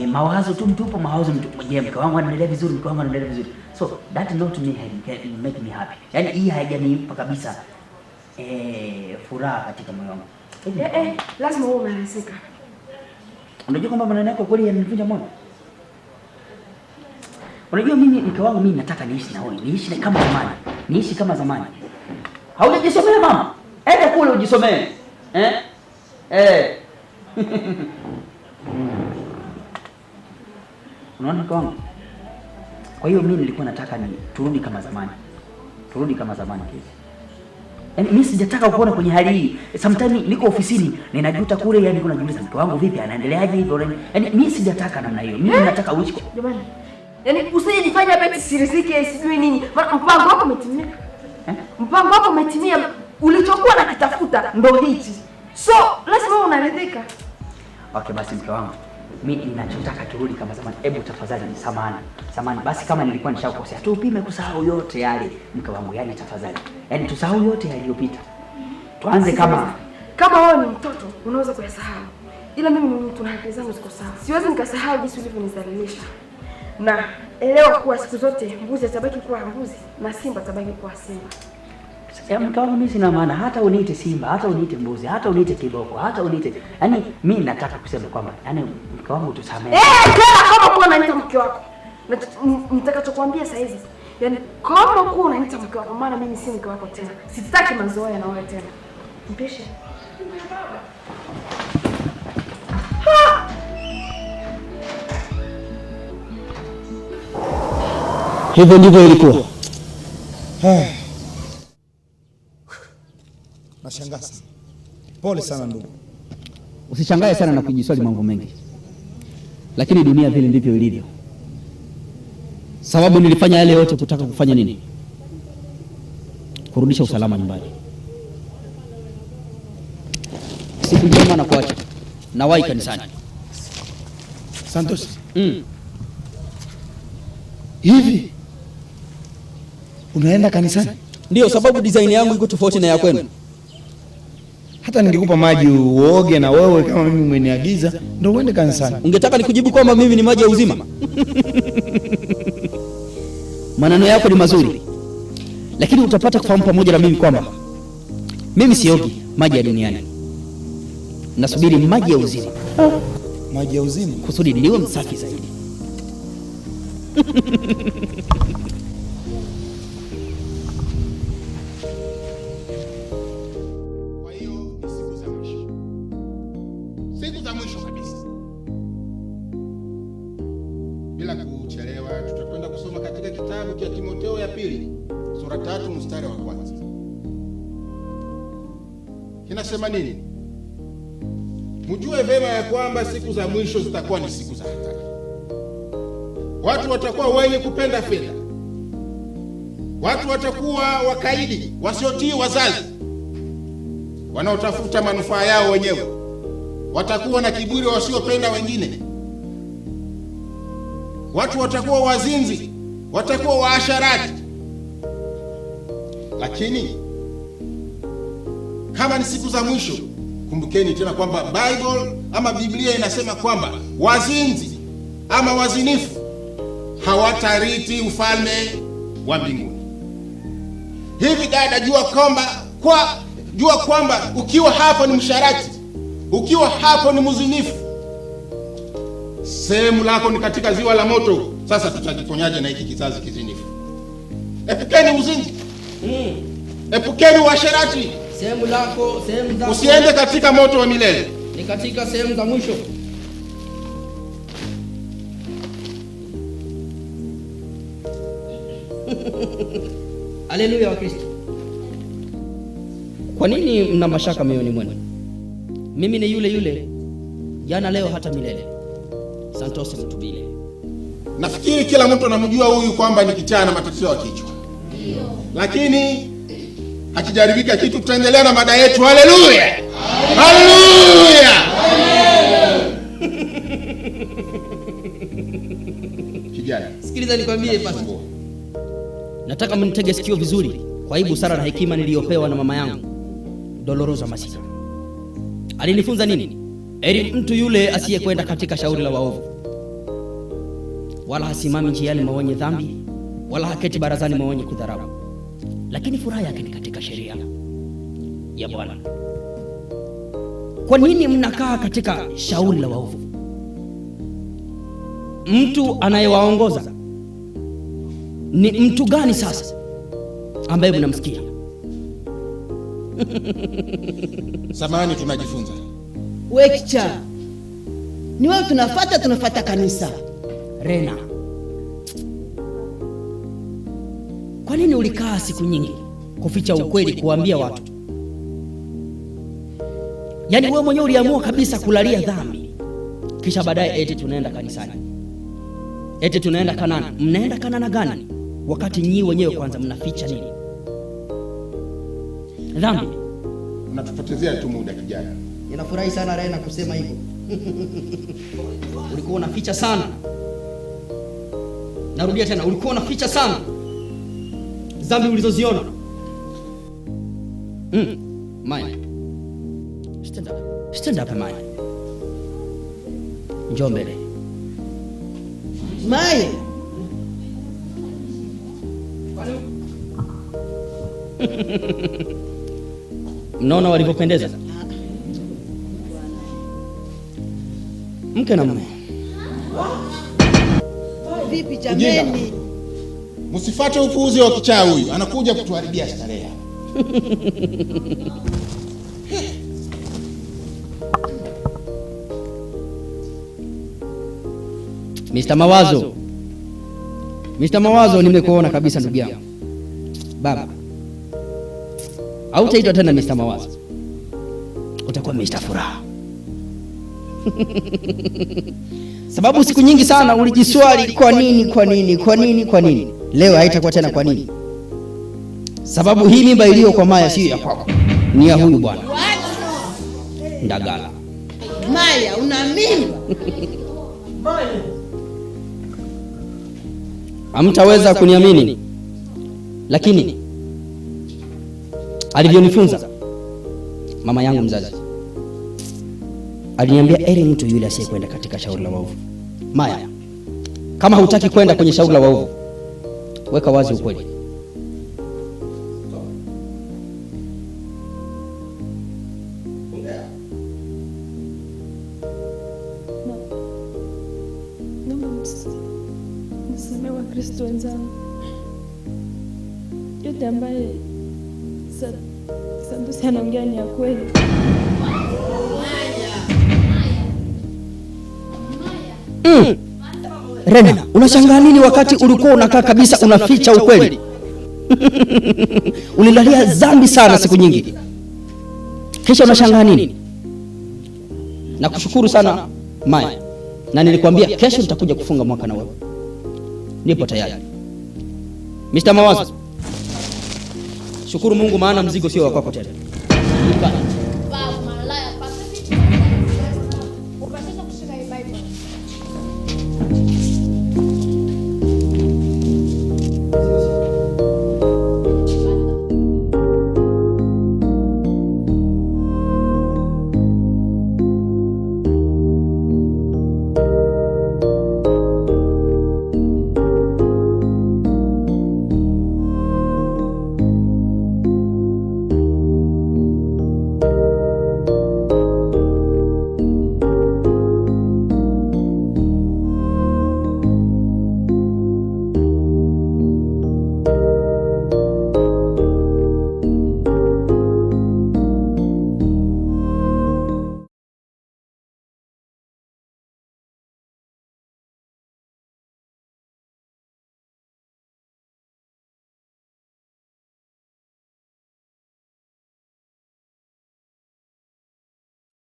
mawazo tu mtupo, mawazo mtupo. Je, mke wangu anaendelea vizuri, mke wangu anaendelea vizuri. So that not me make me happy. Yaani hii haijanipa kabisa furaha katika moyo wangu. Lazima uwe unarizika. Unajua kwamba maneno yako kweli yananivunja moyo. Unajua mimi mke wangu mimi nataka niishi na wewe, niishi kama zamani. Niishi kama zamani. Haujajisomea mama? Ende kule ujisomee. Unaona mke wangu? Kwa hiyo mimi nilikuwa nataka turudi kama zamani. Turudi kama zamani kile. Yaani mimi sijataka kuona kwenye hali hii. Sometimes niko ofisini, ninajuta kule, yani kuna jiuliza mke wangu vipi anaendeleaje hivyo. Yaani mimi sijataka namna hiyo. Mimi nataka uishi kwa jamani. Yaani usijifanye beti sirizike sijui nini. Mpango wako umetimia. Mpango wako umetimia. Ulichokuwa nakitafuta ndo hichi. So, lazima unaridhika. Okay, basi mke wangu. Mimi ninachotaka turudi kama zamani. Hebu tafadhali samahani. Basi kama nilikuwa nishakukosea, tupime kusahau yote yale mke wangu, yani tafadhali. Yaani tusahau yote yaliyopita. Tuanze kama wewe ni mtoto, unaweza kuyasahau. Ila mimi ni mtu na haki zangu ziko sawa. Siwezi nikasahau jinsi ulivyonizalilisha. Na elewa kuwa siku zote mbuzi atabaki kuwa mbuzi na simba atabaki kuwa simba. Mke wangu mimi sina maana hata uniite simba, hata uniite mbuzi, hata uniite kiboko, hata uniite. Yaani mimi nataka kusema kwamba yaani mke wangu tusamehe. Tena kama kwa unaniita mke wako. Nitakachokuambia sasa hizi. Yaani kama kwa unaniita mke wako, maana mimi si mke wako tena. Sitaki mazoea na wewe tena. Mpishe. Hivyo ndivyo ilikuwa. Nashangaa sana. Pole sana ndugu. Usishangae sana na kujiswali mambo mengi. Lakini dunia vile ndivyo ilivyo. Sababu nilifanya yale yote kutaka kufanya nini? Kurudisha usalama nyumbani. Siku njema na kuacha. Nawahi kanisani. Santos. Hivi unaenda kanisani? Ndio, sababu design yangu iko tofauti na ya kwenu. Hata ningekupa maji uoge na wewe kama mimi umeniagiza ndio uende kanisani. Ungetaka nikujibu kwamba mimi ni maji ya uzima? Maneno yako ni mazuri. Lakini utapata kufahamu pamoja na mimi kwamba mimi siogi maji ya duniani. Nasubiri maji ya uzima. Maji ya uzima kusudi niwe msafi zaidi. Kwa hiyo ni siku za mwisho. Siku za mwisho kabisa. Bila kuchelewa tutakwenda kusoma katika kitabu cha Timotheo ya pili, sura 3 mstari wa 1. Kinasema nini? Mjue vema ya kwamba siku za mwisho zitakuwa ni siku za hatari. Watu watakuwa wenye kupenda fedha. Watu watakuwa wakaidi, wasiotii wazazi, wanaotafuta manufaa yao wenyewe. Watakuwa na kiburi, wasiopenda wengine. Watu watakuwa wazinzi, watakuwa waasharati. Lakini kama ni siku za mwisho, kumbukeni tena kwamba Bible ama Biblia inasema kwamba wazinzi ama wazinifu hawatarithi ufalme wa mbinguni. Hivi dada, jua kwamba ukiwa hapo ni msharati, ukiwa hapo ni mzinifu, sehemu lako ni katika ziwa la moto. Sasa tutajiponyaje na hiki kizazi kizinifu? Epukeni uzinzi. Epukeni uasherati. Sehemu zako usiende katika moto wa milele. Ni katika sehemu za mwisho. Haleluya wa Kristo. Kwa nini mna mashaka moyoni mwenu? Mimi ni yule yule jana, leo, hata milele. Santos Mtubile. Nafikiri kila mtu anamjua huyu kwamba ni kichaa na matatizo ya kichwa. Ndio. Lakini akijaribika kitu, tutaendelea na mada yetu. Haleluya! Haleluya! Kijana, sikiliza nikwambie basi. Nataka mnitege sikio vizuri kwa hii busara na hekima niliyopewa na mama yangu Dolorosa Masika. Alinifunza nini? Eri mtu yule asiyekwenda katika shauri la waovu, wala hasimami njiani mwa wenye dhambi, wala haketi barazani mwa wenye kudharau, lakini furaha yake ni katika sheria ya Bwana. Kwa nini mnakaa katika shauri la waovu? Mtu anayewaongoza ni mtu gani sasa ambaye mnamsikia? Samahani, tunajifunza. Wekicha, ni wewe tunafuata kanisa. Rena, kwa nini ulikaa siku nyingi kuficha ukweli, kuambia watu? Yaani wewe mwenyewe uliamua kabisa kulalia dhambi, kisha baadaye eti tunaenda kanisani, eti tunaenda Kanani. Mnaenda Kanana gani wakati nyinyi wenyewe kwanza mnaficha nini? Dhambi. Unatupotezea tu muda kijana. Ninafurahi sana Rena kusema hivyo. Ulikuwa unaficha sana. Narudia tena, ulikuwa unaficha sana dhambi ulizoziona. Maya, stand up Maya. Njoo mbele. Maya. Mnaona walivyopendeza mke na mume. Vipi jameni? Msifuate upuuzi wa kichaa huyu, anakuja kutuharibia starehe. Mr. Mawazo, nimekuona kabisa ndugu yangu. Baba, hautaitwa tena Mr. Mawazo, utakuwa Mr. Furaha. Sababu siku nyingi sana ulijiswali kwa nini. Leo haitakuwa tena kwa nini. Sababu hii mimba iliyo kwa Maya sio ya kwako, ni ya huyu bwana Ndagala. Maya, una mimba? Hamtaweza kuniamini, lakini alivyonifunza mama yangu mzazi aliniambia, eri mtu yule asiyekwenda katika shauri la waovu. Maya, kama hutaki kwenda kwenye shauri la waovu, weka wazi ukweli. Nisamehe Wakristo wenzangu, yote ambaye Sandusi anaongea ni ya kweli. Rena, unashangaa nini wakati ulikuwa unakaa kabisa unaficha ukweli? Ulilalia dhambi sana siku nyingi, kisha unashangaa nini? Nakushukuru sana Maya, na nilikwambia kesho nitakuja kufunga mwaka na wewe. Nipo tayari. Mr. Mawazo, shukuru Mungu maana mzigo sio wa kwako tena.